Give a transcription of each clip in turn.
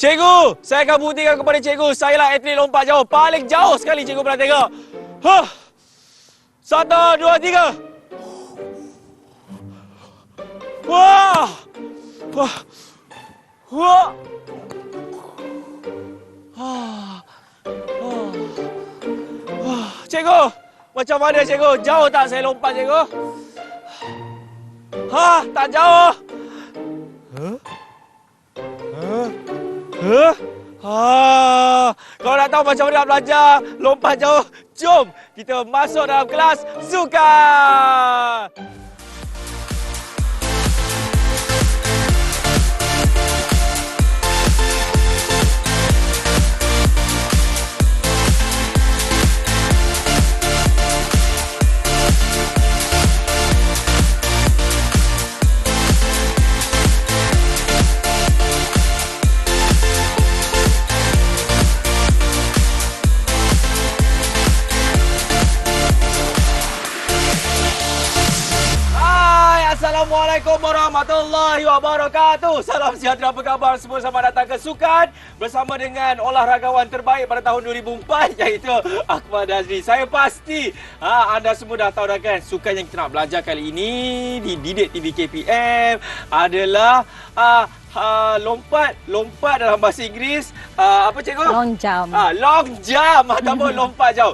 Cikgu, saya akan buktikan kepada cikgu, saya lah atlet lompat jauh. Paling jauh sekali cikgu pernah tengok. Huh. 1, 2, 3. Wah! Wah! Wah! Cikgu, macam mana cikgu? Jauh tak saya lompat cikgu? Tak jauh. Kalau nak tahu macam mana nak belajar lompat jauh, jom kita masuk dalam kelas sukan. Assalamualaikum warahmatullahi wabarakatuh. Salam sejahtera, apa khabar semua? Selamat datang ke Sukan bersama dengan olahragawan terbaik pada tahun 2004 iaitu Ahmad Azri. Saya pasti anda semua dah tahu dah kan, sukan yang kita nak belajar kali ini di Didik TV KPM adalah lompat dalam bahasa Inggeris apa cikgu? Long jump. Long jump ataupun lompat jauh.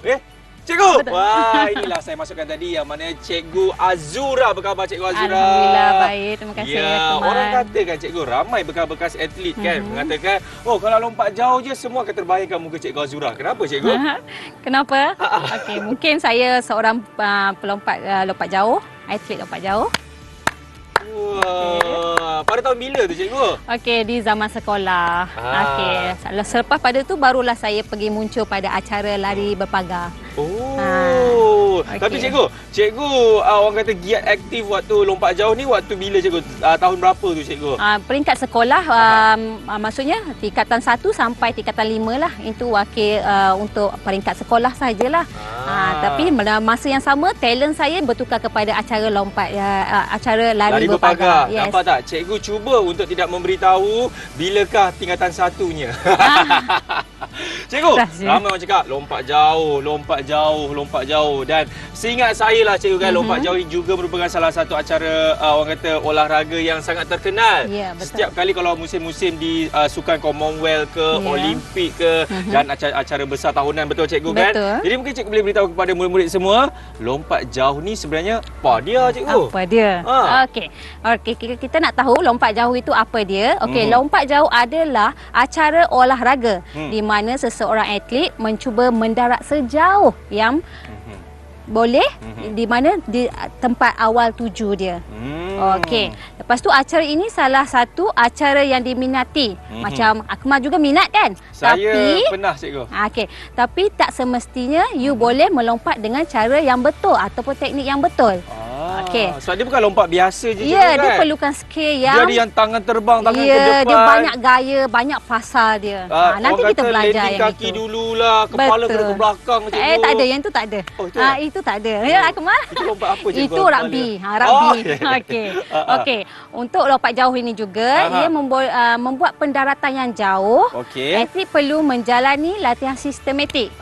Cikgu! Betul. Wah, inilah saya masukkan tadi yang mana Cikgu Azura. Apa khabar Cikgu Azura? Alhamdulillah, baik. Terima kasih teman. Orang kata kan Cikgu, ramai bekas-bekas atlet kan mengatakan, oh kalau lompat jauh je semua akan terbayangkan muka Cikgu Azura. Kenapa Cikgu? Kenapa? Okey, mungkin saya seorang pelompat lompat jauh, atlet lompat jauh. Wah, pada tahun bila tu cikgu? Okey, di zaman sekolah. Okey, selepas pada tu barulah saya pergi muncul pada acara lari berpagar. Okay. Tapi cikgu orang kata giat aktif waktu lompat jauh ni waktu bila cikgu? Tahun berapa tu cikgu? Peringkat sekolah, maksudnya tingkatan 1 sampai tingkatan 5 lah. Itu wakil untuk peringkat sekolah sajalah. Tapi masa yang sama talent saya bertukar kepada acara lompat, acara lari berpagar. Yes. Nampak tak? Cikgu cuba untuk tidak memberitahu bilakah tingkatan 1-nya. Cikgu, ramai orang cakap lompat jauh. Dan seingat saya lah cikgu kan, lompat jauh ini juga merupakan salah satu acara orang kata olahraga yang sangat terkenal. Yeah, betul. Setiap kali kalau musim-musim di sukan Commonwealth ke, Olimpik ke, dan acara besar tahunan, betul cikgu kan? Jadi mungkin cikgu boleh beritahu kepada murid-murid semua, lompat jauh ni sebenarnya apa dia cikgu? Apa dia? Okey, kita nak tahu lompat jauh itu apa dia. Okey, lompat jauh adalah acara olahraga di mana seseorang atlet mencuba mendarat sejauh yang boleh di mana di tempat awal tuju dia. Okey. Lepas tu acara ini salah satu acara yang diminati. Macam Akmal juga minat kan? Saya pernah cikgu. Okey. Tapi tak semestinya you boleh melompat dengan cara yang betul ataupun teknik yang betul. Okey. Sebab dia bukan lompat biasa je. Ya, kan? Dia perlukan skill yang dia ada yang tangan terbang, tangan ke depan. Dia banyak gaya, banyak fasa dia. Nanti kita belajar yang kaki dululah, kepala ke belakang cikgu. Tak ada, yang itu tak ada. Itu tak ada. Ya, Akmal. Itu lompat apa cikgu? Itu rugby. Rugby. Okey. Untuk lompat jauh ini juga, ia membuat pendaratan yang jauh. Atlet perlu menjalani latihan sistematik.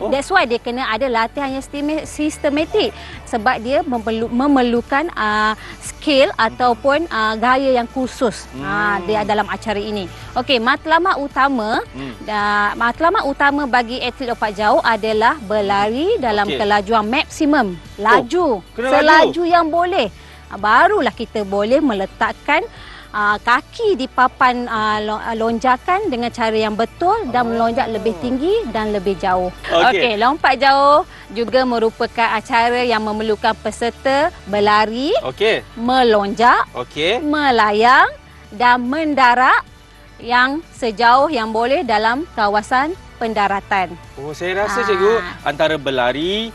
That's why dia kena ada latihan yang sistematik, sebab dia memerlukan skill ataupun gaya yang khusus dia dalam acara ini. Okey, matlamat utama bagi atlet lompat jauh adalah berlari dalam kelajuan maksimum, selaju yang boleh. Barulah kita boleh meletakkan kaki di papan lonjakan dengan cara yang betul dan melonjak lebih tinggi dan lebih jauh. Okey, lompat jauh juga merupakan acara yang memerlukan peserta berlari, melonjak, melayang dan mendarat yang sejauh yang boleh dalam kawasan pendaratan. Saya rasa cikgu antara berlari,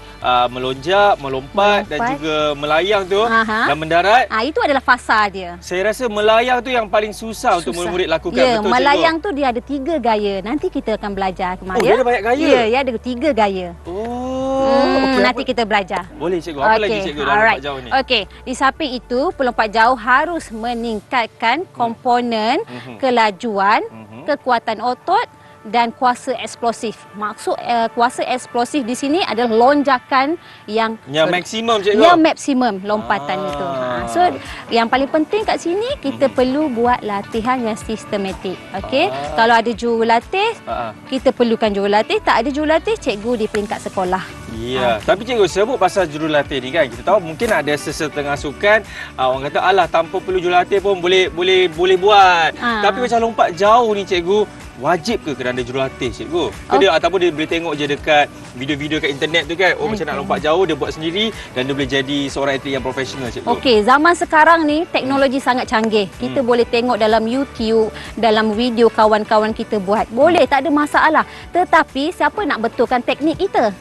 melonjak, melompat dan juga melayang tu dan mendarat. Itu adalah fasa dia. Saya rasa melayang tu yang paling susah untuk murid-murid lakukan. Betul melayang cikgu? Tu dia ada 3 gaya. Nanti kita akan belajar kemarin. Dia ada banyak gaya? Ya, dia ada 3 gaya. Nanti kita belajar. Boleh cikgu. Apa lagi cikgu dalam lompat jauh ni? Okey, di samping itu pelompat jauh harus meningkatkan komponen kelajuan kekuatan otot dan kuasa eksplosif. Maksud kuasa eksplosif di sini adalah lonjakan yang maksimum, cikgu. Yang maksimum lompatan itu. So yang paling penting kat sini kita perlu buat latihan yang sistematik. Okey. Kalau ada jurulatih, kita perlukan jurulatih. Tak ada jurulatih, cikgu di peringkat sekolah. Ya, tapi cikgu sebut pasal jurulatih ni kan. Kita tahu mungkin ada sesetengah sukan orang kata alah tanpa perlu jurulatih pun boleh buat. Tapi macam lompat jauh ni cikgu, wajib ke kena ada jurulatih cikgu? Dia ataupun dia boleh tengok je dekat video-video kat internet tu kan. Macam nak lompat jauh dia buat sendiri dan dia boleh jadi seorang atlet yang profesional cikgu. Okey, zaman sekarang ni teknologi sangat canggih. Kita boleh tengok dalam YouTube, dalam video kawan-kawan kita buat. Boleh, tak ada masalah. Tetapi siapa nak betulkan teknik kita?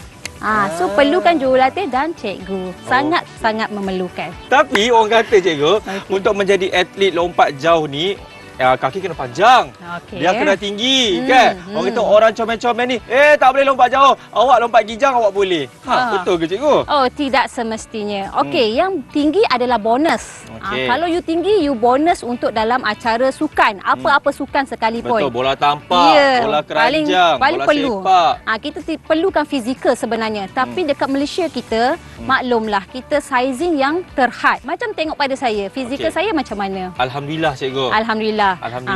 So perlukan jurulatih dan cikgu. Sangat-sangat memerlukan. Tapi orang kata cikgu, untuk menjadi atlet lompat jauh ni kaki kena panjang. Dia kena tinggi kan. Orang kata orang comel-comel ni, tak boleh lompat jauh. Awak lompat gijang awak boleh. Betul ke cikgu? Oh, tidak semestinya. Okey, yang tinggi adalah bonus. Kalau you tinggi, you bonus untuk dalam acara sukan. Apa-apa sukan sekalipun. Betul, bola tampar, bola keranjang, paling bola perlu. sepak. Kita perlukan fizikal sebenarnya. Tapi dekat Malaysia kita, maklumlah, kita sizing yang terhad. Macam tengok pada saya, fizikal saya macam mana? Alhamdulillah cikgu. Alhamdulillah.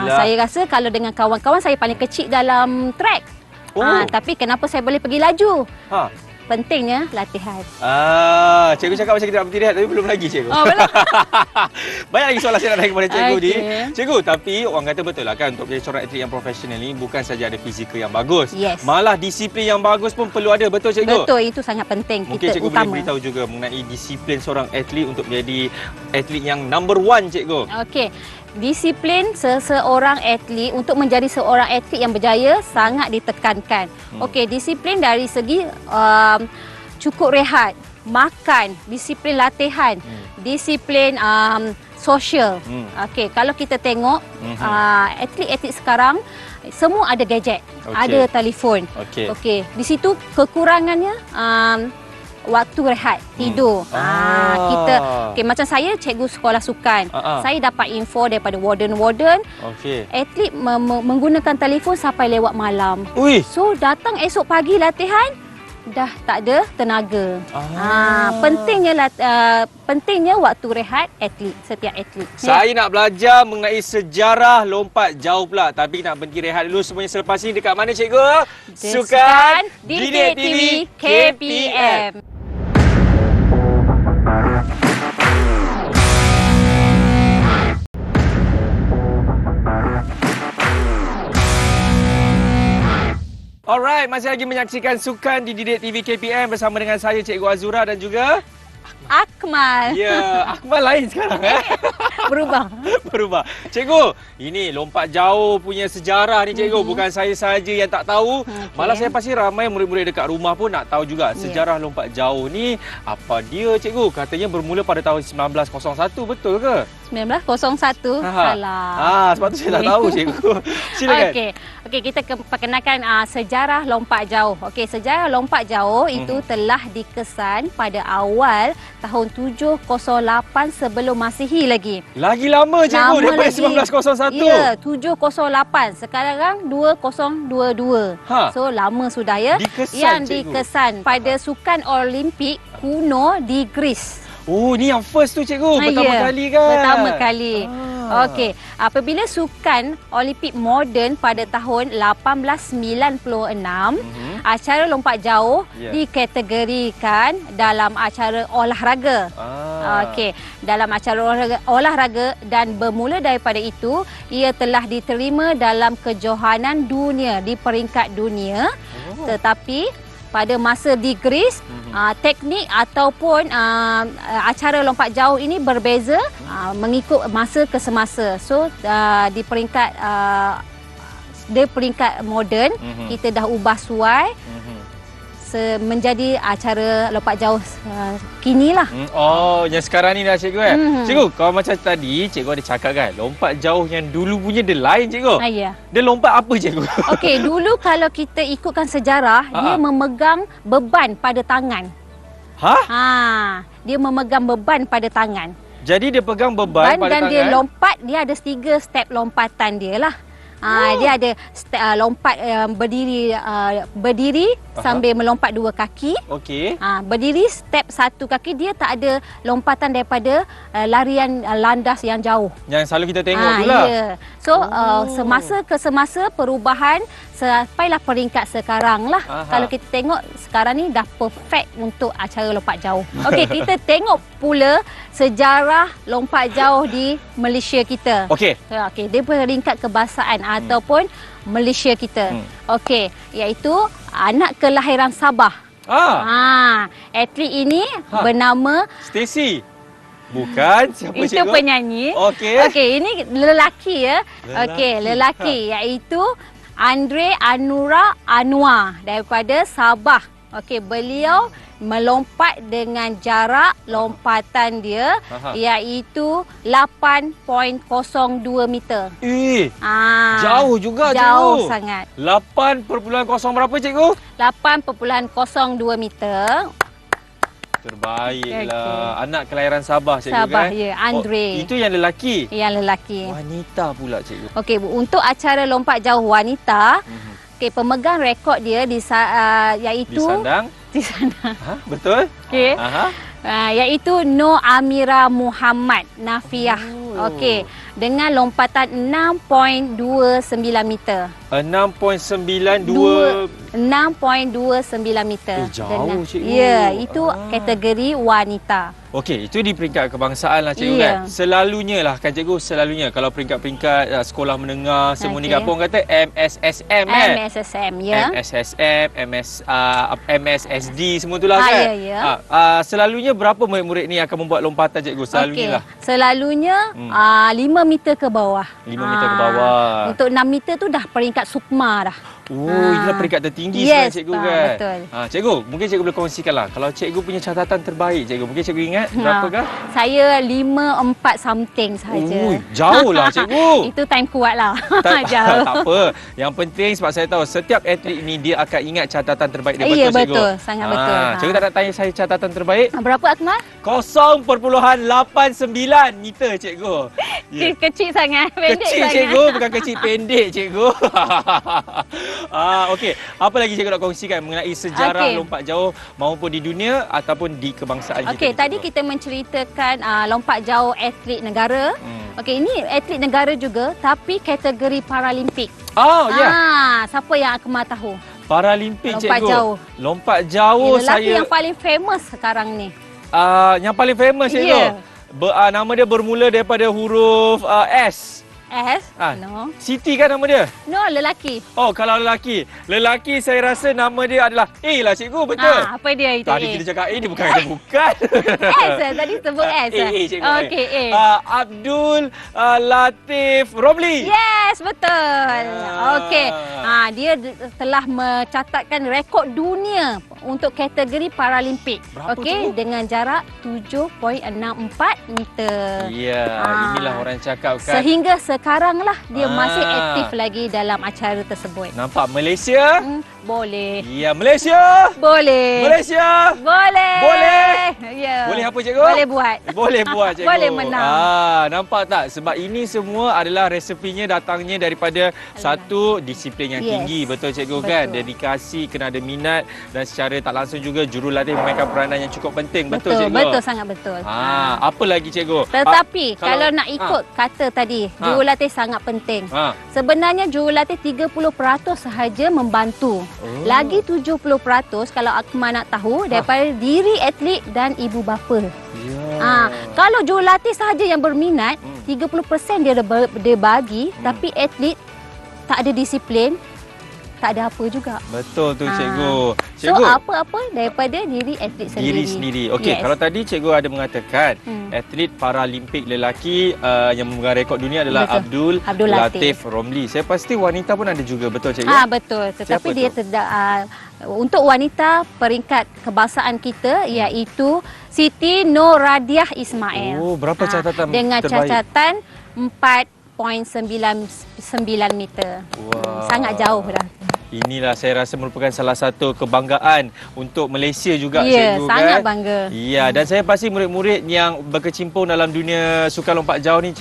Saya rasa kalau dengan kawan-kawan saya paling kecil dalam track. Tapi kenapa saya boleh pergi laju? Pentingnya latihan. Cikgu cakap macam kita nak berhenti rehat tapi belum lagi cikgu. Belum. Banyak lagi soalan saya nak tanya kepada cikgu ni. Cikgu, tapi orang kata betul lah kan untuk menjadi seorang atlet yang profesional ni bukan saja ada fizikal yang bagus. Malah disiplin yang bagus pun perlu ada. Betul cikgu? Betul, itu sangat penting. Mungkin cikgu boleh beritahu juga mengenai disiplin seorang atlet untuk menjadi atlet yang number 1 cikgu. Okey. Disiplin seseorang atlet untuk menjadi seorang atlet yang berjaya sangat ditekankan. Okey, disiplin dari segi cukup rehat, makan, disiplin latihan, disiplin sosial. Okey, kalau kita tengok atlet-atlet sekarang semua ada gadget, ada telefon. Okey, di situ kekurangannya waktu rehat, tidur. Kita macam saya cikgu sekolah sukan. Saya dapat info daripada warden-warden. Atlet menggunakan telefon sampai lewat malam. So datang esok pagi latihan dah tak ada tenaga. Pentingnya waktu rehat atlet, setiap atlet. Saya nak belajar mengenai sejarah lompat jauh pula. Tapi nak berhenti rehat dulu semuanya selepas ini. Dekat mana cikgu? Sukan Didik TV KPM. Alright, masih lagi menyaksikan Sukan di Didik TV KPM bersama dengan saya Cikgu Azura dan juga Akmal. Ya, Akmal lain sekarang Berubah. Cikgu, ini lompat jauh punya sejarah ni cikgu. Bukan saya sahaja yang tak tahu. Malah saya pasti ramai murid-murid dekat rumah pun nak tahu juga sejarah lompat jauh ni. Apa dia cikgu? Katanya bermula pada tahun 1901, betul ke? 1901. Salah. Sebab tu saya tak tahu cikgu. Silakan. Okey, kita perkenalkan sejarah lompat jauh. Okey, sejarah lompat jauh itu telah dikesan pada awal tahun 708 sebelum Masihi lagi. Lagi lama cikgu daripada 1901. Ya, 708. Sekarang 2022. So lama sudah ya. Dikesan pada sukan Olimpik kuno di Greece. Ni yang first tu cikgu, pertama kali kan? Pertama kali. Okey, apabila sukan Olimpik moden pada tahun 1896, acara lompat jauh dikategorikan dalam acara olahraga. Okey, dalam acara olahraga dan bermula daripada itu, ia telah diterima dalam kejohanan dunia di peringkat dunia. Tetapi pada masa di Greece, teknik ataupun acara lompat jauh ini berbeza mengikut masa ke semasa. So di peringkat moden, kita dah ubah suai menjadi acara lompat jauh kini lah. Yang sekarang ni dah cikgu kan? Cikgu, kalau macam tadi cikgu ada cakap kan, lompat jauh yang dulu punya dia lain cikgu. Dia lompat apa cikgu? Okey, dulu kalau kita ikutkan sejarah, dia memegang beban pada tangan. Dia memegang beban pada tangan. Jadi dia pegang beban pada dan tangan. Dia lompat, dia ada 3 step lompatan dia lah. Dia ada lompat berdiri sambil melompat 2 kaki. Okey. Berdiri step 1 kaki, dia tak ada lompatan daripada larian landas yang jauh. Yang selalu kita tengok tu lah. Ya. So semasa ke semasa perubahan sampailah peringkat sekarang lah. Kalau kita tengok sekarang ni dah perfect untuk acara lompat jauh. Okey, kita tengok pula sejarah lompat jauh di Malaysia kita. Okey. Okey, dia peringkat kebangsaan ataupun Malaysia kita. Okey, iaitu anak kelahiran Sabah. Atlet ini bernama Stacy. Bukan, siapa itu cikgu? penyanyi. Okey, ini lelaki ya. Okey, lelaki iaitu Andre Anura Anwar daripada Sabah. Okey, beliau melompat dengan jarak lompatan dia iaitu 8.02 meter. Jauh juga cikgu. Jauh sangat. 8.0 berapa cikgu? 8.02 meter. Terbaiklah. Anak kelahiran Sabah cikgu Sabah, kan? ya. Andre. Itu yang lelaki? Yang lelaki. Wanita pula cikgu. Okey, untuk acara lompat jauh wanita, okey, pemegang rekod dia iaitu Di sandang? Betul? Okey. Iaitu Nur Amira Muhammad Nafiah. Okey, dengan lompatan 6.29 meter. 6.29 meter. Jauh cikgu. Ya, itu kategori wanita. Okey, itu di peringkat kebangsaan lah cikgu kan. Selalunya lah kan cikgu, selalunya kalau peringkat-peringkat sekolah menengah semua ni apa orang kata MSSM kan? MSSM, ya. MSSM, MSSD semua tu lah kan? Ya. Selalunya berapa murid-murid ni akan membuat lompatan cikgu? Selalunya lah. Selalunya 5 meter ke bawah. 5 meter ke bawah. Untuk 6 meter tu dah peringkat sukma dah. Inilah peringkat tertinggi sebenarnya cikgu kan. Betul. Cikgu, mungkin cikgu boleh kongsikan lah. Kalau cikgu punya catatan terbaik cikgu, mungkin cikgu ingat berapakah? Saya 5.4 something sahaja. Jauh lah cikgu. Itu time kuat lah. Jauh. Tak apa. Yang penting sebab saya tahu setiap atlet ini dia akan ingat catatan terbaik dia. Ya, betul cikgu? betul. Sangat betul. Cikgu tak nak tanya saya catatan terbaik? Berapa Akmal? 0.89 meter cikgu. Kecil sangat. Pendek kecil sangat. cikgu, bukan kecil, pendek cikgu. Okey, apa lagi cikgu nak kongsikan mengenai sejarah lompat jauh maupun di dunia ataupun di kebangsaan kita? Okey, tadi kita menceritakan lompat jauh atlet negara. Okey, ini atlet negara juga tapi kategori Paralimpik. Siapa yang Akmal tahu? Paralimpik lompat cikgu. Jauh. Lompat jauh lelaki yang paling famous sekarang ni. Yang paling famous cikgu. Nama dia bermula daripada huruf S. S? No. Siti kan nama dia? No, lelaki. Oh, kalau lelaki. Lelaki saya rasa nama dia adalah A lah cikgu, betul? Apa dia itu? Tadi kita cakap A, dia bukan. S tadi sebut S. A cikgu. Okey, A. Abdul Latif Romli. Yes, betul. Okey. Dia telah mencatatkan rekod dunia untuk kategori Paralimpik. Okey, dengan jarak 7.64 meter. Ya, inilah orang cakap kan. Sehingga sekarang lah dia masih aktif lagi dalam acara tersebut. Nampak Malaysia? Boleh. Ya, Malaysia. Boleh. Malaysia. Boleh. Boleh. Ya. Boleh apa cikgu? Boleh buat. Boleh buat cikgu. Boleh menang. Nampak tak? Sebab ini semua adalah resepinya datangnya daripada satu disiplin yang tinggi. Betul cikgu kan? Dedikasi, kena ada minat dan secara tak langsung juga jurulatih memainkan peranan yang cukup penting. Betul cikgu? Betul, sangat betul. Apa lagi cikgu? Tetapi kalau nak ikut kata tadi, jurulatih sangat penting. Sebenarnya jurulatih 30% sahaja membantu. Lagi 70% kalau Akmal nak tahu daripada diri atlet dan ibu bapa. Kalau jurulatih sahaja yang berminat, 30% dia bagi, tapi atlet tak ada disiplin, tak ada apa juga. Betul tu cikgu. So apa-apa daripada diri atlet sendiri. Diri sendiri. Okey, kalau tadi cikgu ada mengatakan atlet Paralimpik lelaki yang memegang rekod dunia adalah Abdul Latif Romli. Saya pasti wanita pun ada juga, betul cikgu? Betul. Tetapi dia tidak untuk wanita peringkat kebangsaan kita iaitu Siti Noradiah Ismail. Berapa catatan dengan terbaik? Catatan 4.99 meter. Sangat jauh dah. inilah saya rasa merupakan salah satu kebanggaan untuk Malaysia juga, Ya, cikgu sangat kan. bangga. Ya, dan saya pasti murid-murid yang berkecimpung dalam dunia sukan lompat jauh ni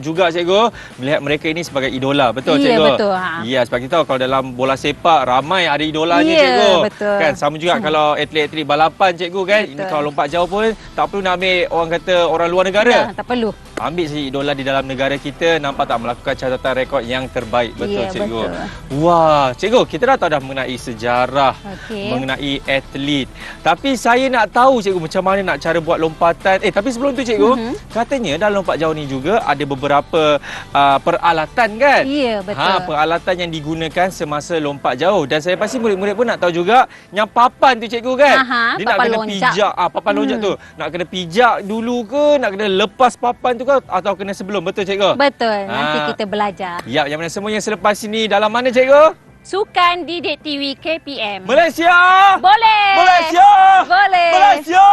juga cikgu melihat mereka ini sebagai idola. Betul Ya, cikgu? betul. Ya, sebab kita tahu kalau dalam bola sepak ramai ada idolanya Ya, cikgu. betul. Kan sama juga kalau atlet-atlet balapan cikgu kan. Ini Betul. kalau lompat jauh pun tak perlu nak ambil orang kata orang luar negara. Tak perlu. Ambil saja idola di dalam negara kita, nampak tak melakukan catatan rekod yang terbaik. Betul, Ya, cikgu. betul. Wah, cikgu, kita dah tahu dah mengenai sejarah, Okey. mengenai atlet. Tapi saya nak tahu cikgu macam mana nak cara buat lompatan. Tapi sebelum tu cikgu, katanya dalam lompat jauh ni juga ada beberapa peralatan kan? Ya, betul. Peralatan yang digunakan semasa lompat jauh. Dan saya pasti murid-murid pun nak tahu juga yang papan tu cikgu kan? Aha, Dia nak papan kena lonjak. pijak, papan lonjak tu. Nak kena pijak dulu ke, nak kena lepas papan tu ke atau kena sebelum? Betul cikgu? Betul. Nanti kita belajar. Ya, yang mana semuanya selepas ini dalam mana cikgu? Sukan Didik TV KPM. Malaysia! Boleh. Malaysia! Boleh. Malaysia!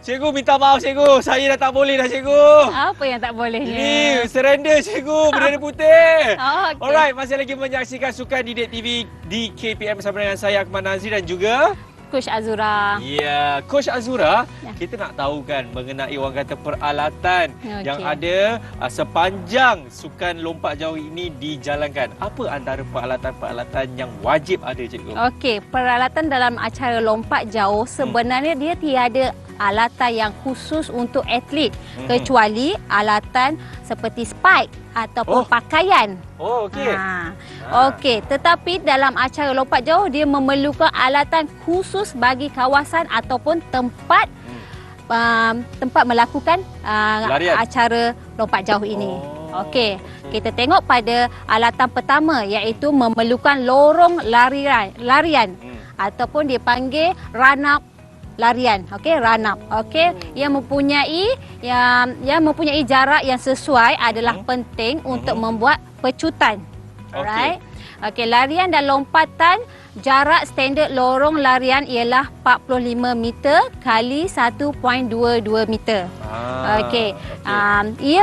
Cikgu minta maaf cikgu. Saya dah tak boleh dah cikgu. Apa yang tak bolehnya? Ini surrender cikgu, bendera putih. Oh, okey. Alright, masih lagi menyaksikan Sukan Didik TV di KPM bersama dengan saya Akmal Nazri dan juga Coach Azura. ya, Coach Azura, Ya. kita nak tahu kan mengenai orang kata peralatan Okey. yang ada sepanjang sukan lompat jauh ini dijalankan. Apa antara peralatan-peralatan yang wajib ada cikgu? Okey, peralatan dalam acara lompat jauh sebenarnya dia tiada alatan yang khusus untuk atlet kecuali alatan seperti spike ataupun pakaian. Oh, okey. Okey, tetapi dalam acara lompat jauh dia memerlukan alatan khusus bagi kawasan ataupun tempat tempat melakukan Larian. acara lompat jauh ini. Oh, Okey, kita tengok pada alatan pertama iaitu memerlukan lorong larian ataupun dipanggil run up larian. Okey, run up. Okey, yang mempunyai jarak yang sesuai adalah penting untuk membuat pecutan. Alright. Okey, larian dan lompatan jarak standard lorong larian ialah 45 meter kali 1.22 meter. Okey. Ia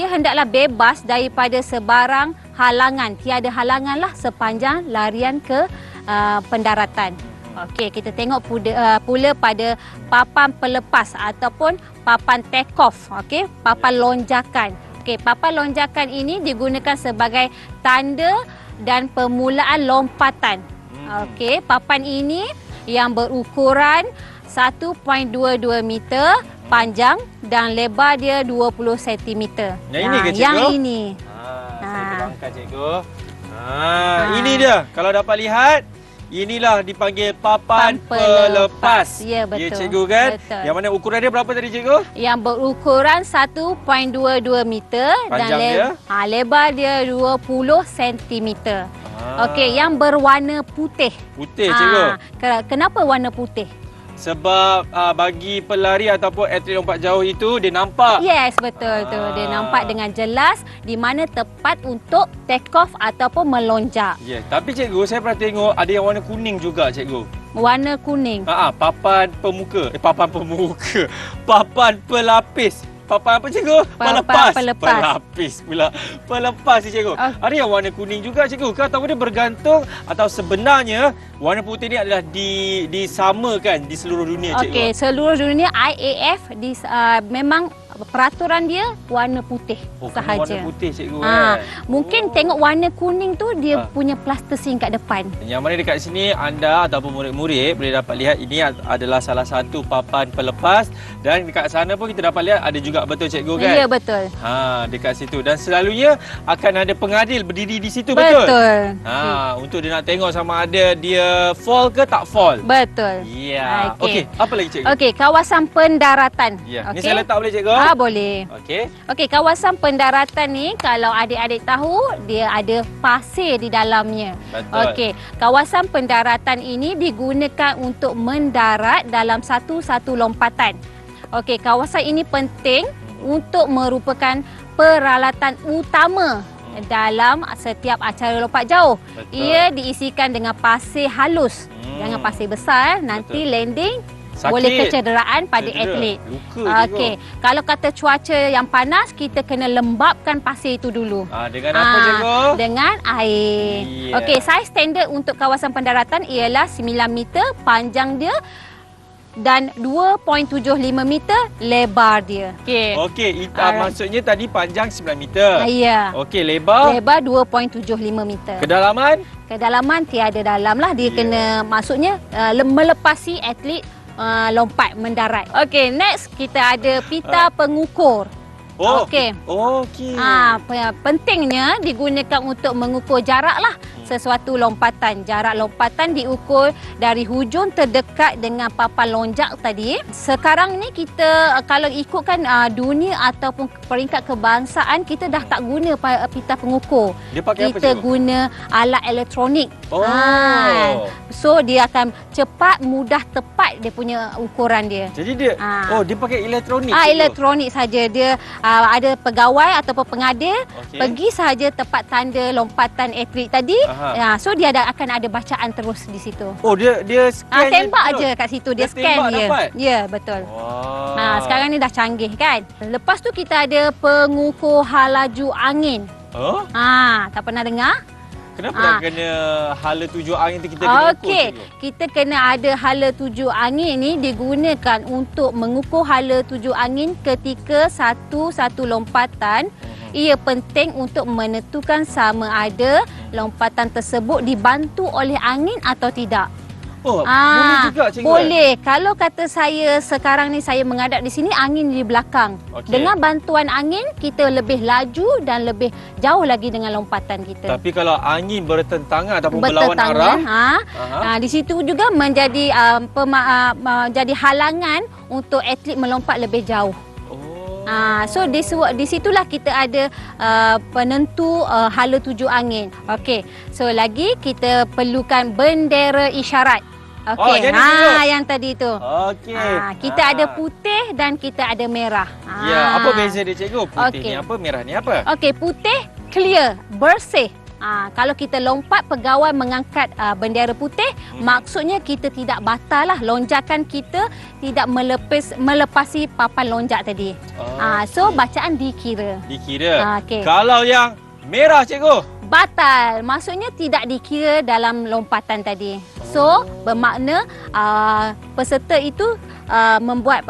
hendaklah bebas daripada sebarang halangan. Tiada halanganlah sepanjang larian ke pendaratan. Okey, kita tengok pula pada papan pelepas ataupun papan take off. Okey, papan lonjakan. Okey, papan lonjakan ini digunakan sebagai tanda dan permulaan lompatan. Okey, papan ini yang berukuran 1.22 meter panjang dan lebar dia 20 cm. Yang ini ke cikgu? Yang ini. Saya terangkan cikgu. Ini dia. Kalau dapat lihat, inilah dipanggil papan pelepas. Ya, betul. Ya cikgu kan? Betul. Yang mana ukuran dia berapa tadi cikgu? Yang berukuran 1.22 meter Panjang dan lebar dia 20 cm. Okey, yang berwarna putih. Putih cikgu. Kenapa warna putih? Sebab bagi pelari ataupun atlet lompat jauh itu dia nampak. Yes, betul tu. Dia nampak dengan jelas di mana tepat untuk take off ataupun melonjak. Ya, tapi cikgu saya pernah tengok ada yang warna kuning juga cikgu. Warna kuning. Papan pemuka. Papan pemuka. Papan pelapis. Papan apa cikgu? Pelepas. Pelapis pula. Pelepas ni cikgu. Ada yang warna kuning juga cikgu. Ke atau dia bergantung atau sebenarnya warna putih ni adalah disamakan di seluruh dunia cikgu? Okey, seluruh dunia IAF memang peraturan dia warna putih sahaja. Warna putih cikgu. Mungkin tengok warna kuning tu dia punya plastising kat depan. Yang mana dekat sini anda ataupun murid-murid boleh dapat lihat ini adalah salah satu papan pelepas dan dekat sana pun kita dapat lihat ada juga, betul cikgu kan? Ya, betul. Dekat situ dan selalunya akan ada pengadil berdiri di situ, betul? Betul. Untuk dia nak tengok sama ada dia fall ke tak fall. Betul. Ya. Okey, apa lagi cikgu? Okey, kawasan pendaratan. Ya. Ni saya letak boleh cikgu? Boleh. Okey, kawasan pendaratan ni kalau adik-adik tahu dia ada pasir di dalamnya. Betul. Okey, kawasan pendaratan ini digunakan untuk mendarat dalam satu-satu lompatan. Okey, kawasan ini penting untuk merupakan peralatan utama dalam setiap acara lompat jauh. Betul. Ia diisikan dengan pasir halus. Jangan pasir besar, nanti landing Sakit. boleh kecederaan pada Cedera. atlet. Luka Okey, kalau kata cuaca yang panas, kita kena lembapkan pasir itu dulu. Dengan apa cikgu? Dengan air. Ya. Okey, saiz standard untuk kawasan pendaratan ialah 9 meter panjang dia dan 2.75 meter lebar dia. Okey. Okey, Alright. maksudnya tadi panjang 9 meter. Ya. Okey, lebar. Lebar 2.75 meter. Kedalaman? Kedalaman tiada dalam lah. Dia kena maksudnya melepasi atlet lompat mendarat. Okey, next kita ada pita pengukur. Okey. Okey. Pentingnya digunakan untuk mengukur jarak lah sesuatu lompatan. Jarak lompatan diukur dari hujung terdekat dengan papan lonjak tadi. Sekarang ni kita kalau ikutkan dunia ataupun peringkat kebangsaan, kita dah tak guna pita pengukur. Dia pakai apa Kita cikgu? guna alat elektronik. Oh. So dia akan cepat, mudah, tepat dia punya ukuran dia. Jadi dia dia pakai elektronik. cikgu? Elektronik saja. Dia ada pegawai ataupun pengadil Okey. pergi saja tempat tanda lompatan atlet tadi. So dia akan ada bacaan terus di situ. Oh, dia scan. Tembak aja kat situ, dia scan tembak dia. dapat? Ya, betul. Wah. Sekarang ni dah canggih kan. Lepas tu kita ada pengukur laju angin. Tak pernah dengar? Kenapa nak kena hala tuju angin tu kita kena ukur? Okey, cikgu? kita kena ada hala tuju angin ni digunakan untuk mengukur hala tuju angin ketika satu lompatan. Ia penting untuk menentukan sama ada lompatan tersebut dibantu oleh angin atau tidak. Boleh juga cikgu. Boleh. Kalau kata saya sekarang ni saya menghadap di sini, angin di belakang. Okey. Dengan bantuan angin, kita lebih laju dan lebih jauh lagi dengan lompatan kita. Tapi kalau angin bertentangan ataupun berlawan arah, di situ juga menjadi jadi halangan untuk atlet melompat lebih jauh. So di situlah kita ada penentu hala tuju angin. Okey. So lagi kita perlukan bendera isyarat. Okey. Yang tadi tu. Okey. Kita ada putih dan kita ada merah. Ya, apa beza dia cikgu? Putih Okey. ni apa, merah ni apa? Okey, putih clear, bersih. Kalau kita lompat, pegawai mengangkat bendera putih, maksudnya kita tidak batal lah. Lonjakan kita tidak melepasi papan lonjak tadi. So bacaan dikira. Dikira. Okey. Kalau yang merah cikgu? Batal. Maksudnya tidak dikira dalam lompatan tadi. So bermakna peserta itu membuat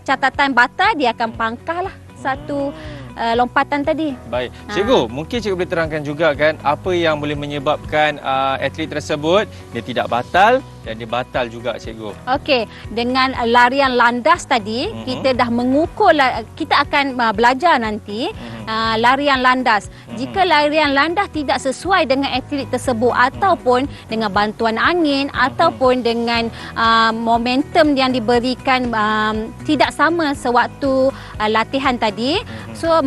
catatan batal, dia akan pangkahlah satu lompatan tadi. Baik. Cikgu, mungkin cikgu boleh terangkan juga kan apa yang boleh menyebabkan atlet tersebut dia tidak batal dan dia batal juga cikgu. Okey, dengan larian landas tadi, kita dah mengukur, kita akan belajar nanti larian landas. Jika larian landas tidak sesuai dengan atlet tersebut ataupun dengan bantuan angin ataupun dengan momentum yang diberikan tidak sama sewaktu latihan tadi, so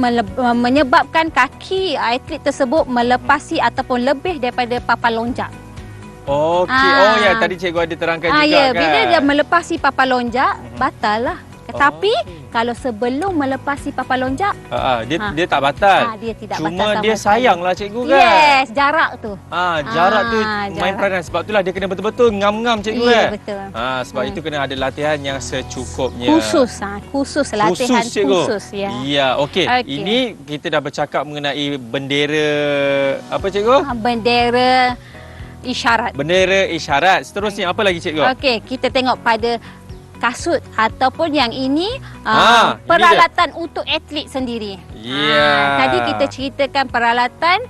menyebabkan kaki atlet tersebut melepasi ataupun lebih daripada papan lonjak. Okey. Ya, tadi cikgu ada terangkan juga ya, kan. bila dia melepasi papan lonjak, batal lah. Tapi kalau sebelum melepasi papan lonjak, dia tak batal. dia tidak Cuma batal sama dia sekali. sayanglah cikgu kan. Yes, jarak tu. Jarak tu main jarak. peranan. Sebab itulah dia kena betul-betul ngam-ngam cikgu Ya, kan. betul. Sebab itu kena ada latihan yang secukupnya. Khusus latihan cikgu. khusus ya. Ya, okey. Ini kita dah bercakap mengenai bendera apa cikgu? Bendera isyarat. Bendera isyarat. Seterusnya apa lagi cikgu? Okey, kita tengok pada kasut ataupun yang ini ini peralatan untuk atlet sendiri. Ya. Tadi kita ceritakan peralatan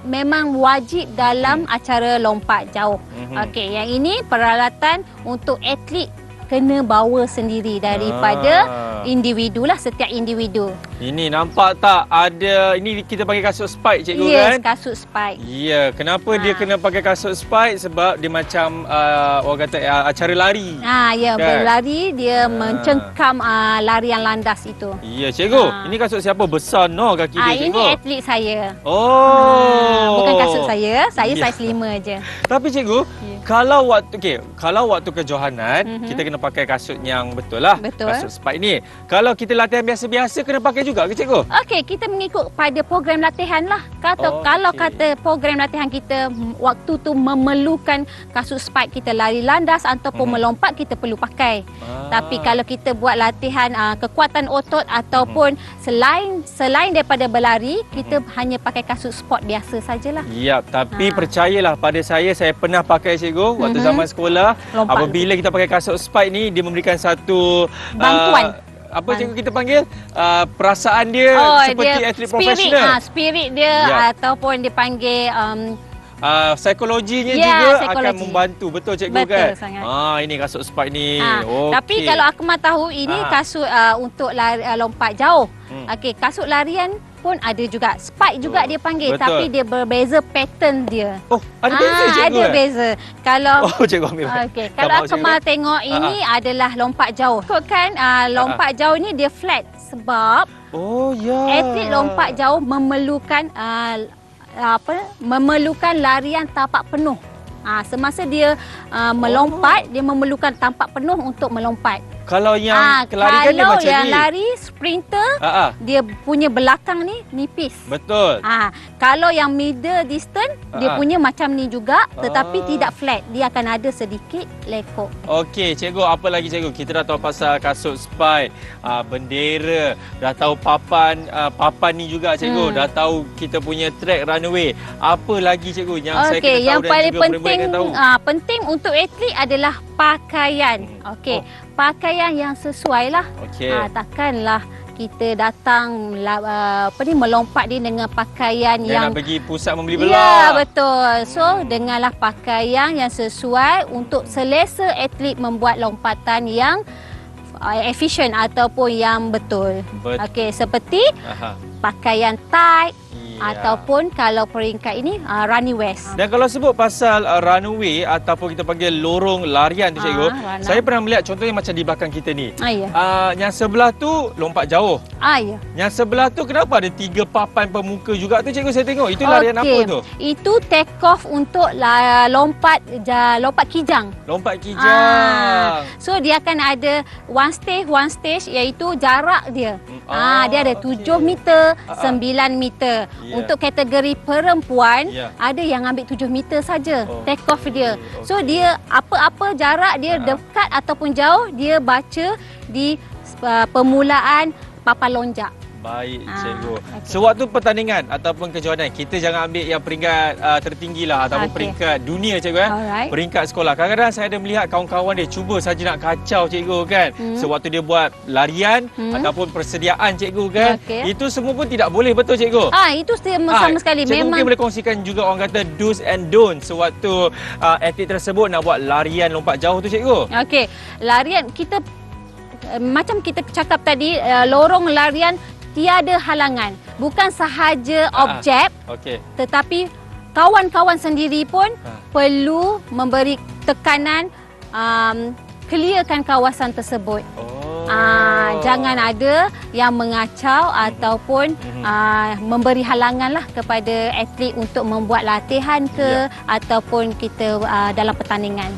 memang wajib dalam acara lompat jauh. Okey, yang ini peralatan untuk atlet kena bawa sendiri daripada individu lah, setiap individu. Ini nampak tak ada, ini kita pakai kasut spike cikgu Yes, kan? kasut spike. Ya, kenapa dia kena pakai kasut spike? Sebab dia macam orang kata acara lari. Ya, kan? berlari dia mencengkam larian landas itu. Ya, cikgu. Ini kasut siapa? Besar no kaki dia cikgu. Ini atlet saya. Oh. Bukan kasut saya Ya. saiz 5 je. Tapi cikgu, Kalau waktu kejohanan kita kena pakai kasut yang betul lah. Betul. Kasut spike ni. Kalau kita latihan biasa-biasa kena pakai juga ke cikgu? Okey, kita mengikut pada program latihan lah. Kalau kata program latihan kita waktu tu memerlukan kasut spike kita lari landas ataupun melompat, kita perlu pakai. Tapi kalau kita buat latihan kekuatan otot ataupun selain daripada berlari, kita hanya pakai kasut sport biasa sajalah. Ya, tapi percayalah pada saya pernah pakai cikgu waktu zaman sekolah. Lompat. Apabila kita pakai kasut spike ni, dia memberikan satu Bantuan. Apa cikgu kita panggil? Perasaan dia seperti dia atlet profesional. Spirit dia ataupun dia panggil psikologinya ya, juga psikologi akan membantu. Betul cikgu betul kan? Sangat. Ini kasut spike ni. Tapi kalau aku mahu tahu ini kasut untuk lari, lompat jauh. Okey, kasut larian pun ada juga. Spike juga dia panggil. Betul. Tapi dia berbeza pattern dia. Oh, ada beza cikgu? Ada beza. Kalau cikgu ambil. Okey, kalau aku mahu tengok ini adalah lompat jauh. Kan lompat jauh ni dia flat sebab atlet lompat jauh memerlukan memerlukan larian tapak penuh. Semasa dia melompat, dia memerlukan tapak penuh untuk melompat. Kalau yang kelarikan dia macam ni. Kalau yang lari sprinter, dia punya belakang ni nipis. Betul. Kalau yang middle distance, dia punya macam ni juga, tetapi tidak flat. Dia akan ada sedikit lekuk. Okey, cikgu, apa lagi cikgu? Kita dah tahu pasal kasut spike, bendera, dah tahu papan ni juga cikgu, dah tahu kita punya track runway. Apa lagi cikgu yang saya kena tahu yang dan paling juga penting penting untuk atlet adalah pakaian. Okey, pakaian yang sesuai lah. Takkanlah kita datang melompat ni dengan pakaian yang nak pergi pusat membeli belah. Ya, betul. So, denganlah pakaian yang sesuai untuk selesa atlet membuat lompatan yang efisien ataupun yang betul. Okey, seperti pakaian tight ataupun kalau peringkat ini running west. Dan kalau sebut pasal runway ataupun kita panggil lorong larian tu cikgu, saya pernah melihat contohnya macam di belakang kita ni. Yang sebelah tu lompat jauh. Ya. Yang sebelah tu kenapa ada 3 papan pemuka juga tu cikgu, saya tengok. Itu larian apa tu? Itu take off untuk lompat kijang. Lompat kijang. So dia akan ada one stage iaitu jarak dia. Dia ada 7 meter, 9 meter. Untuk kategori perempuan, ada yang ambil 7 meter saja take off dia. So dia apa-apa jarak dia dekat ataupun jauh, dia baca di permulaan papan lonjak. Baik cikgu. Sewaktu pertandingan ataupun kejohanan, kita jangan ambil yang peringkat tertinggi lah ataupun peringkat dunia cikgu. Peringkat sekolah. Kadang-kadang saya ada melihat kawan-kawan dia cuba saja nak kacau cikgu kan. Sewaktu dia buat larian ataupun persediaan cikgu kan. Itu semua pun tidak boleh, betul cikgu? Itu sama sekali. Cikgu Memang mungkin boleh kongsikan juga orang kata do's and don'ts sewaktu atlet tersebut nak buat larian lompat jauh tu cikgu. Okey, larian kita macam kita cakap tadi, lorong larian tiada halangan. Bukan sahaja objek, tetapi kawan-kawan sendiri pun perlu memberi tekanan, clearkan kawasan tersebut. Jangan ada yang mengacau ataupun memberi halangan lah kepada atlet untuk membuat latihan ataupun kita dalam pertandingan.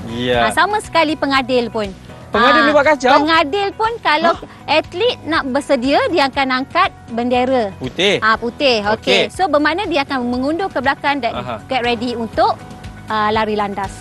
Sama sekali pengadil pun. Pengadil ni buat kacau? Pengadil pun kalau atlet nak bersedia, dia akan angkat bendera putih. Putih. Okey. So bermakna dia akan mengundur ke belakang dan get ready untuk lari landas.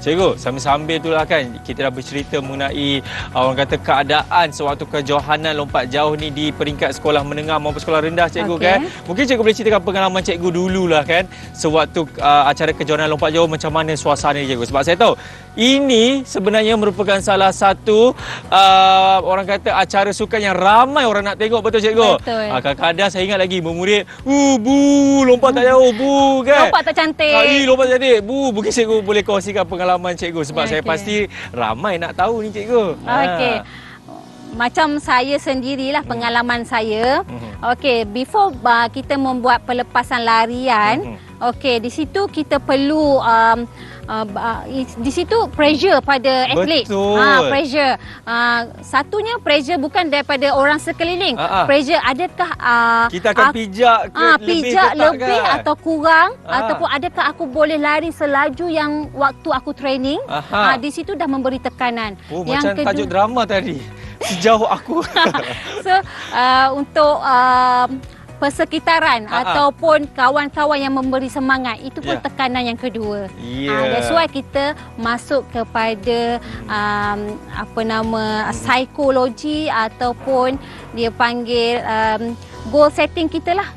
Cikgu, sambil-sambil tu lah kan kita dah bercerita mengenai orang kata keadaan sewaktu kejohanan lompat jauh ni di peringkat sekolah menengah maupun sekolah rendah cikgu kan. Mungkin cikgu boleh ceritakan pengalaman cikgu dululah kan sewaktu acara kejohanan lompat jauh, macam mana suasana cikgu. Sebab saya tahu ini sebenarnya merupakan salah satu orang kata acara sukan yang ramai orang nak tengok, betul cikgu? Betul. Kadang-kadang saya ingat lagi memurid, lompat tak jauh, kan? Lompat tak cantik. Lompat tak cantik. Mungkin cikgu boleh kongsikan pengalaman cikgu sebab saya pasti ramai nak tahu ni cikgu. Okey. Macam saya sendirilah pengalaman saya. Okey, before kita membuat pelepasan larian, okey, di situ kita perlu di situ pressure pada atlet. Betul. Pressure. Satunya pressure bukan daripada orang sekeliling. Pressure adakah kita akan pijak ke pijak lebih kan? atau kurang, ataupun adakah aku boleh lari selaju yang waktu aku training. Di situ dah memberi tekanan. Yang macam tajuk drama tadi. Sejauh aku. So untuk persekitaran ataupun kawan-kawan yang memberi semangat, itu pun tekanan yang kedua. That's why kita masuk kepada psikologi ataupun dia panggil goal setting kita lah,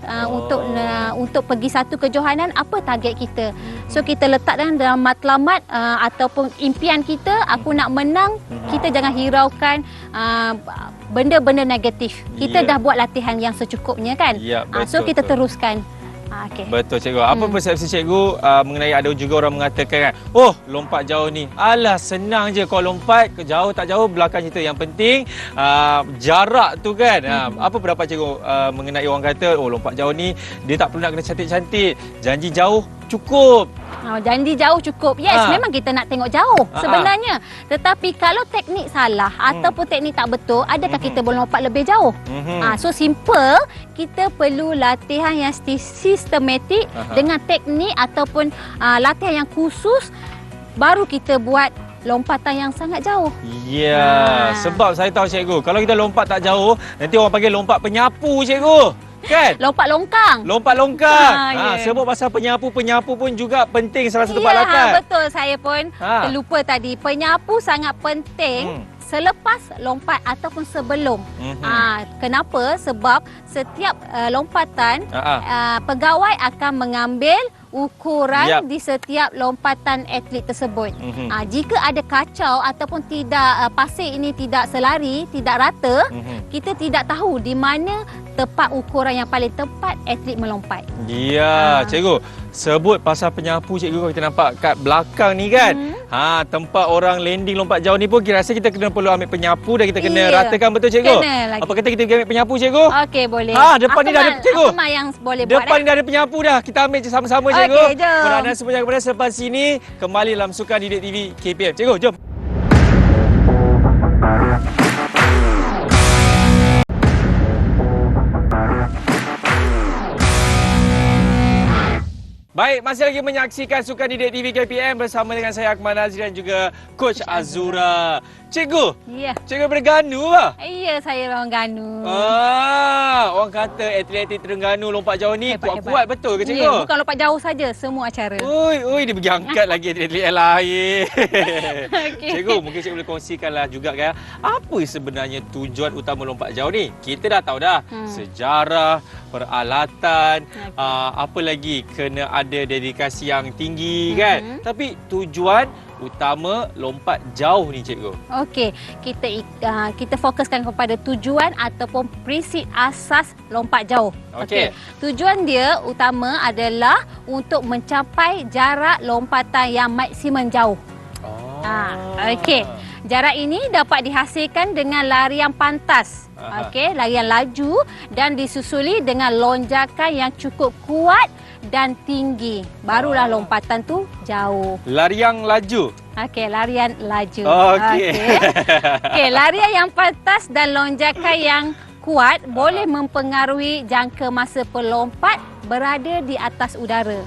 untuk pergi satu kejohanan, apa target kita. So kita letakkan dalam matlamat ataupun impian kita, aku nak menang. Kita jangan hiraukan benda-benda negatif. Kita dah buat latihan yang secukupnya kan. So kita teruskan. Okay. Betul cikgu. Apa persepsi cikgu mengenai ada juga orang mengatakan kan, oh lompat jauh ni, alah senang je kau lompat, jauh tak jauh belakang cerita. Yang penting jarak tu kan. Apa pendapat cikgu mengenai orang kata, oh lompat jauh ni dia tak perlu nak kena cantik-cantik, janji jauh cukup. Janji jauh cukup. Yes, memang kita nak tengok jauh sebenarnya. Tetapi kalau teknik salah ataupun teknik tak betul, adakah kita boleh lompat lebih jauh? So simple, kita perlu latihan yang sistematik dengan teknik ataupun latihan yang khusus, baru kita buat lompatan yang sangat jauh. Sebab saya tahu cikgu, kalau kita lompat tak jauh, nanti orang panggil lompat penyapu cikgu. Kan? Lompat longkang. Sebab pasal penyapu pun juga penting salah satu balakan. Betul, saya pun terlupa tadi. Penyapu sangat penting selepas lompat ataupun sebelum. Kenapa? Sebab setiap lompatan pegawai akan mengambil ukuran di setiap lompatan atlet tersebut. Jika ada kacau ataupun tidak, pasir ini tidak selari, tidak rata, kita tidak tahu di mana tepat ukuran yang paling tepat atlet melompat. Cikgu, sebut pasal penyapu cikgu, kalau kita nampak kat belakang ni kan, tempat orang landing lompat jauh ni pun kira rasa kita kena perlu ambil penyapu dan kita kena ratakan, betul cikgu? Kena lagi. Apa kata kita ambil penyapu cikgu? Okey, boleh. Depan ni dah ada cikgu. Apa yang boleh buat? Depan ni dah ada penyapu dah. Kita ambil sama-sama cikgu. Okey, jom. Mudah-mudahan semua yang kepada selepas sini kembali dalam Sukan Didik TV KPM. Cikgu, jom. Baik, masih lagi menyaksikan Sukan Didik TV KPM bersama dengan saya Akmal Nazri dan juga Coach Azura. Cikgu, cikgu Terengganu lah? Ya, saya orang Terengganu. Orang kata atlet-atlet Terengganu lompat jauh ni kuat-kuat, betul ke cikgu? Ya, bukan lompat jauh saja, semua acara. Ui, dia pergi angkat lagi atlet-atlet yang lain. Cikgu, mungkin cikgu boleh kongsikanlah juga kan, apa sebenarnya tujuan utama lompat jauh ni? Kita dah tahu dah, sejarah, peralatan, apa lagi kena ada dedikasi yang tinggi kan. Tapi tujuan utama lompat jauh ni cikgu. Okey, kita fokuskan kepada tujuan ataupun prinsip asas lompat jauh. Okey. Tujuan dia utama adalah untuk mencapai jarak lompatan yang maksimum jauh. Okey. Jarak ini dapat dihasilkan dengan larian pantas. Larian laju dan disusuli dengan lonjakan yang cukup kuat dan tinggi. Barulah lompatan tu jauh. Larian laju. Larian laju. Okey, larian yang pantas dan lonjakan yang kuat boleh mempengaruhi jangka masa pelompat berada di atas udara.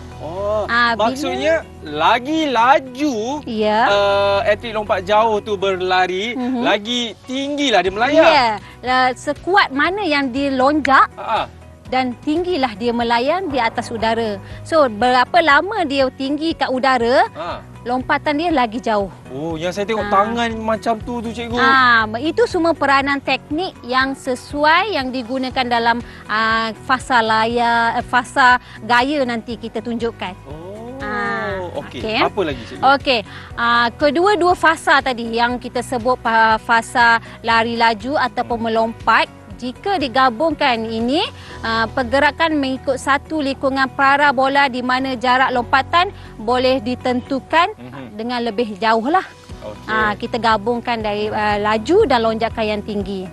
Maksudnya lagi laju atlet lompat jauh tu berlari, lagi tinggilah dia melayang. Sekuat mana yang dia lonjak, dan tinggilah dia melayang di atas udara. So, berapa lama dia tinggi kat udara, lompatan dia lagi jauh. Yang saya tengok tangan macam tu cikgu. Itu semua peranan teknik yang sesuai yang digunakan dalam fasa gaya nanti kita tunjukkan. Apa lagi cikgu? Kedua-dua fasa tadi yang kita sebut fasa lari laju ataupun melompat, jika digabungkan ini, pergerakan mengikut satu lingkungan parabola di mana jarak lompatan boleh ditentukan dengan lebih jauh lah. Kita gabungkan dari laju dan lonjakan yang tinggi.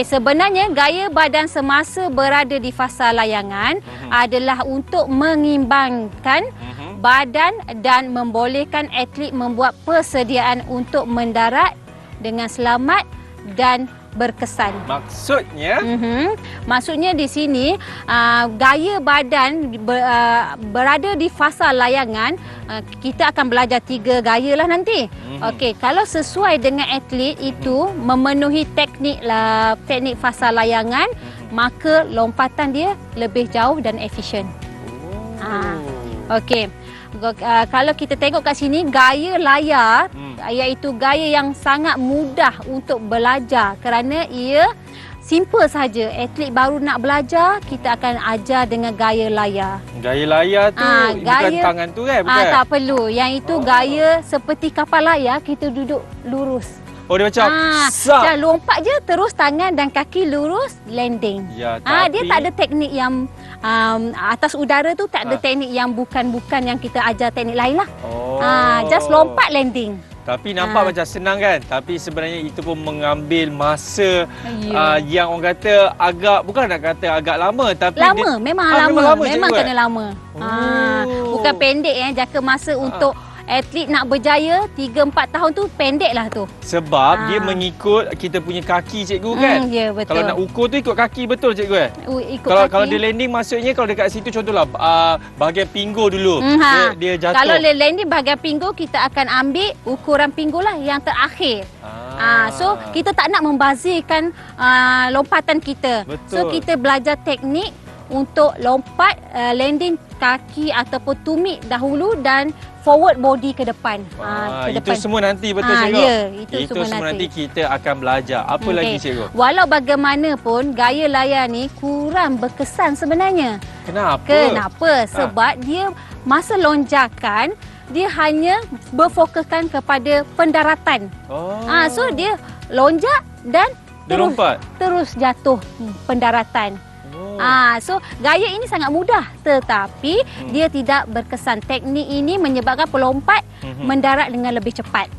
Sebenarnya gaya badan semasa berada di fasa layangan adalah untuk mengimbangkan badan dan membolehkan atlet membuat persediaan untuk mendarat dengan selamat dan berkesan. Maksudnya? Maksudnya di sini gaya badan berada di fasa layangan. Kita akan belajar 3 gaya lah nanti. Okey, kalau sesuai dengan atlet itu memenuhi teknik fasa layangan, maka lompatan dia lebih jauh dan efisien. Okey. Kalau kita tengok kat sini gaya layar iaitu gaya yang sangat mudah untuk belajar kerana ia simple saja. Atlet baru nak belajar, kita akan ajar dengan gaya layar. Gaya layar tu bukan tangan tu kan? Bukan? Tak perlu. Yang itu gaya seperti kapal layar, kita duduk lurus. Oh, dia macam dan lompat je terus tangan dan kaki lurus landing. Ya, dia tak ada teknik yang atas udara tu, tak ada teknik yang bukan yang kita ajar teknik lain lah. Just lompat landing. Tapi nampak macam senang kan? Tapi sebenarnya itu pun mengambil masa yang orang kata bukan nak kata agak lama, tapi lama, memang lama. Memang kena lama. Bukan pendek jangka masa untuk atlet nak berjaya 3-4 tahun tu pendek lah tu. Sebab dia mengikut kita punya kaki cikgu kan? Ya, betul. Kalau nak ukur tu ikut kaki betul cikgu Ikut kaki. Kalau dia landing maksudnya kalau dekat situ contohlah bahagian pinggul dulu dia jatuh. Kalau dia landing bahagian pinggul, kita akan ambil ukuran pinggul lah yang terakhir. So kita tak nak membazirkan lompatan kita. Betul. So kita belajar teknik untuk lompat landing kaki ataupun tumit dahulu dan forward body ke depan. Itu semua nanti betul cikgu? Ya, itu semua nanti kita akan belajar. Apa lagi cikgu? Walau bagaimanapun gaya layar ni kurang berkesan sebenarnya. Kenapa? Sebab dia masa lonjakan dia hanya berfokuskan kepada pendaratan. So dia lonjak dan terus jatuh pendaratan. So gaya ini sangat mudah tetapi dia tidak berkesan. Teknik ini menyebabkan pelompat mendarat dengan lebih cepat.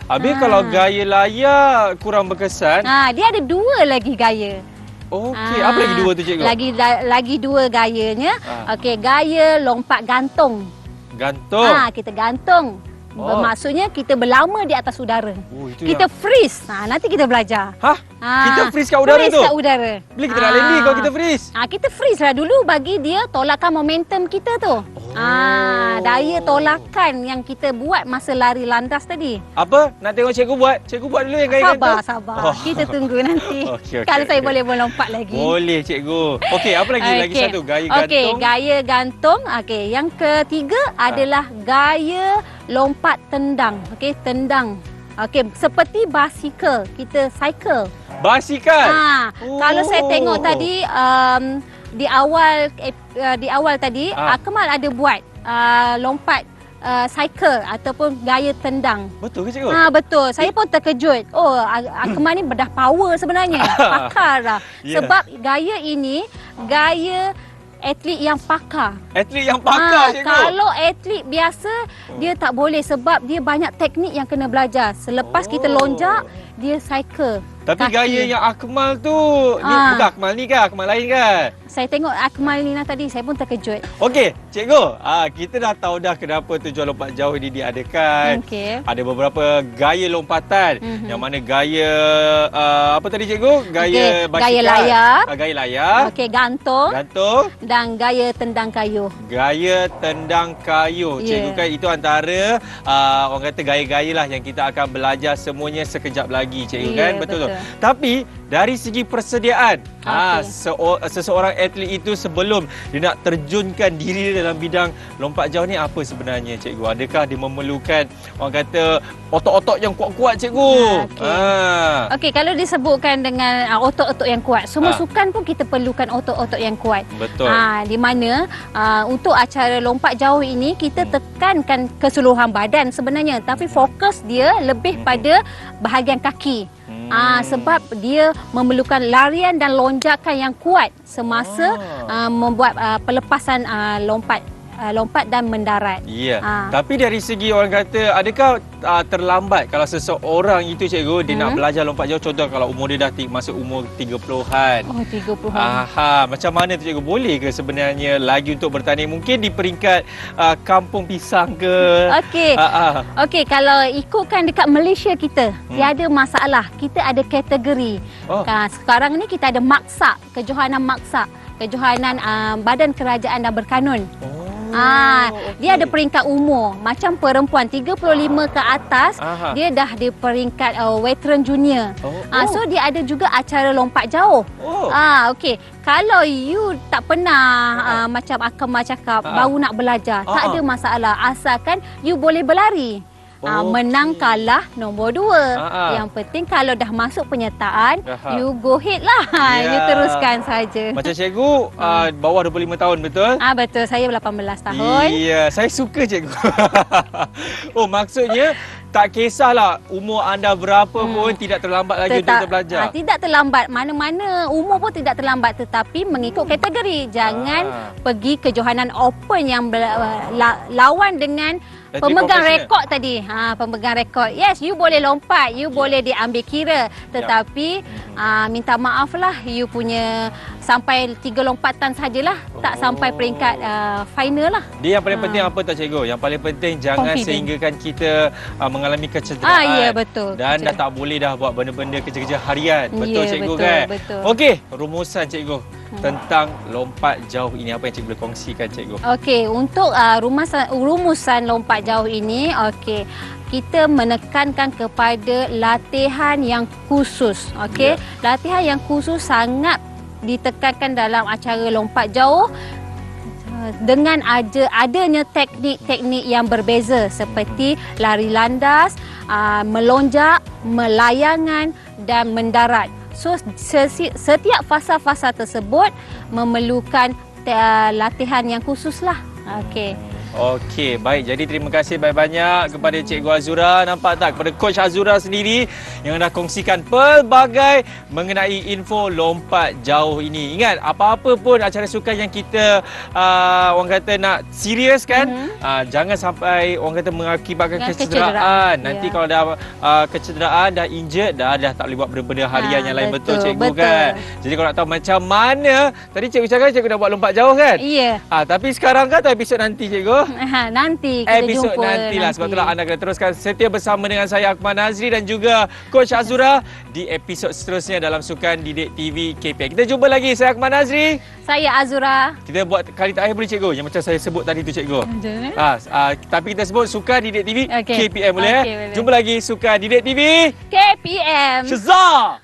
Habis kalau gaya layar kurang berkesan, dia ada 2 lagi gaya. Okey, apa lagi 2 tu cikgu? Lagi 2 gayanya. Okey, gaya lompat gantung. Kita gantung. Maksudnya kita berlama di atas udara. Kita freeze. Nanti kita belajar. Kita freeze kat udara tu? Freeze kat udara. Bila kita nak landing kalau kita freeze? Kita freeze lah dulu bagi dia tolakkan momentum kita tu. Daya tolakan yang kita buat masa lari landas tadi. Apa? Nak tengok cikgu buat? Cikgu buat dulu yang gaya gantung. Sabar. Kita tunggu nanti. Kalau saya boleh melompat lagi. Boleh cikgu. Okey, apa lagi? Lagi satu gaya gantung. Okey, gaya gantung. Okey, yang ketiga adalah gaya lompat tendang. Okey, tendang. Okey, seperti basikal. Kita cycle. Basikal? Kalau saya tengok tadi di awal tadi Akmal ada buat lompat cycle ataupun gaya tendang. Betul ke cikgu? Betul. Saya pun terkejut. Akmal ni dah power sebenarnya. Pakar lah. Sebab gaya ini gaya atlet yang pakar. Atlet yang pakar cikgu? Kalau atlet biasa dia tak boleh sebab dia banyak teknik yang kena belajar. Selepas kita lonjak, dia cycle. Tapi gaya yang Akmal tu, ni bukan Akmal ni kan? Akmal lain kan? Saya tengok Akmal Nina tadi, saya pun terkejut. Okey, cikgu. Kita dah tahu dah kenapa tujuan lompat jauh ini diadakan. Ada beberapa gaya lompatan. Yang mana gaya, apa tadi cikgu? Gaya basikal. Gaya layar. Gaya layar. Okey, gantung. Dan gaya tendang kayu. Gaya tendang kayu. Cikgu kan itu antara orang kata gaya-gaya lah yang kita akan belajar semuanya sekejap lagi cikgu kan? Betul. Tapi dari segi persediaan, seseorang atlet itu sebelum dia nak terjunkan diri dalam bidang lompat jauh ni apa sebenarnya cikgu? Adakah dia memerlukan orang kata otot-otot yang kuat-kuat cikgu? Okey, kalau disebutkan dengan otot-otot yang kuat, semua sukan pun kita perlukan otot-otot yang kuat. Betul. Di mana untuk acara lompat jauh ini kita tekankan keseluruhan badan sebenarnya, tapi fokus dia lebih pada bahagian kaki. Sebab dia memerlukan larian dan lonjakan yang kuat semasa membuat pelepasan lompat lompat dan mendarat. Ya. Tapi dari segi orang kata, adakah terlambat kalau seseorang itu cikgu dia nak belajar lompat jauh, contoh kalau umur dia dah masuk umur 30-an. Oh, 30-an. Macam mana tu cikgu? Boleh ke sebenarnya lagi untuk bertanding mungkin di peringkat kampung pisang ke? Okey. Okey, kalau ikutkan dekat Malaysia kita, tiada masalah. Kita ada kategori. Sekarang ni kita ada maksa, kejohanan maksa, kejohanan Badan Kerajaan dan Berkanun. Dia ada peringkat umur. Macam perempuan 35 ke atas, dia dah di peringkat veteran junior. So dia ada juga acara lompat jauh. Okey. Kalau you tak pernah macam Akmal cakap baru nak belajar, tak ada masalah asalkan you boleh berlari. Menang kalah nombor 2. Yang penting kalau dah masuk penyertaan, you go ahead lah. You teruskan saja. Macam cikgu bawah 25 tahun, betul? Betul, saya 18 tahun. Ya, saya suka cikgu. Maksudnya tak kisahlah umur anda berapa pun tidak terlambat lagi untuk belajar. Tidak terlambat. Mana-mana umur pun tidak terlambat, tetapi mengikut kategori. Jangan pergi kejohanan open yang lawan dengan pemegang rekod tadi. Pemegang rekod. Yes, you boleh lompat, you boleh diambil kira. Tetapi minta maaf lah, you punya sampai 3 lompatan sajalah, tak sampai peringkat final lah. Dia yang paling penting apa tak cikgu? Yang paling penting jangan sehinggakan kita mengalami kecederaan. Ya, betul. Dan dah tak boleh dah buat benda-benda kerja-kerja harian. Betul cikgu, betul, kan? Betul. Okey, rumusan cikgu tentang lompat jauh ini, apa yang cikgu boleh kongsikan cikgu? Okey, untuk rumusan lompat jauh ini, okey, kita menekankan kepada latihan yang khusus. Okey, latihan yang khusus sangat ditekankan dalam acara lompat jauh dengan adanya teknik-teknik yang berbeza seperti lari landas, melonjak, melayangan dan mendarat. So setiap fasa-fasa tersebut memerlukan latihan yang khususlah. Okey. Okey, baik. Jadi terima kasih banyak-banyak kepada Cikgu Azura. Nampak tak, kepada Coach Azura sendiri yang dah kongsikan pelbagai mengenai info lompat jauh ini. Ingat, apa-apa pun acara sukan yang kita orang kata nak serius kan, jangan sampai orang kata mengakibatkan kecederaan. Nanti kalau dah kecederaan, dah injured, dah tak boleh buat benda-benda harian yang lain. Betul cikgu, kan? Jadi kalau nak tahu macam mana, tadi cikgu cakap cikgu dah buat lompat jauh kan? Ya. Tapi sekarang kan atau episod nanti cikgu? Nanti kita episod jumpa nantilah. Sebab itulah anda kena teruskan setia bersama dengan saya Akmal Nazri dan juga Coach Azura di episod seterusnya dalam Sukan Didik TV KPM. Kita jumpa lagi. Saya Akmal Nazri. Saya Azura. Kita buat kali terakhir boleh cikgu? Yang macam saya sebut tadi tu cikgu. Tapi kita sebut Sukan Didik TV KPM boleh? Boleh. Jumpa lagi Sukan Didik TV KPM. Shazam!